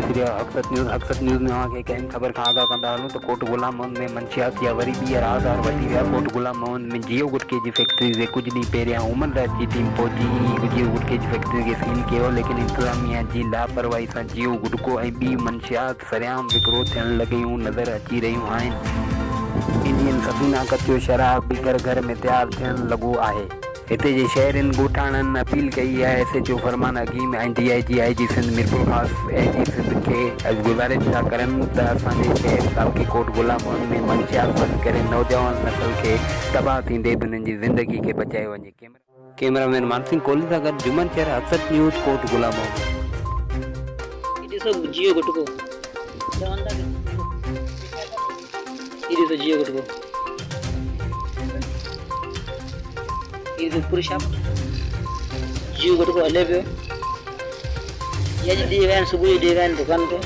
रहिया हक़सत न्यूज़ में वहाँ के अहम ख़बर खां आगाह कंदा हलूं त कोट गुलाम मोहम्मद में मंशियात या वरी ॿीहर आज़ार वठी विया। कोट गुलाम मोहम्मद में जियो गुटके जी फैक्ट्री जे कुछ ॾींहं पहिरियां ह्यूमन राइट्स जी टीम पहुची जियो गुटके जी फैक्ट्री खे सील कयो, लेकिन इंतज़ामिया जी लापरवाही सां जियो गुटको ऐं ॿी मंशियात सरेआम विकिरो थियण लॻियूं नज़र अची रहियूं आहिनि। इंडियन सफ़ीना कचो शराब बि घर में तयारु थियण लॻो आहे। हिते जे शहरनि ॻोठाणनि अपील कई आहे SHO फरमान हकीम ऐं DIG IG सिंध मिरपुर ख़ासि AG सिंध खे गुज़ारिश था करनि त असांजे शहर तालुके कोट गुलाम मोहम्मद में मंशियात बंदि करे नौजवान नस्ल खे तबाह थींदे बि हुननि जी ज़िंदगी खे बचाए वञे। कैमरामैन मानसिंह कोहली सां गॾु जुमन शहर हक़सत न्यूज़ कोट गुलाम मोहम्मद। ॾिसो जियो गुटको ॾिसो जियो गुटको ಇದು ಪುರಿ ಶಾಪ್ जियो गुटको हले पियो या जी दी वैन सुबह दी वैन दुकान पे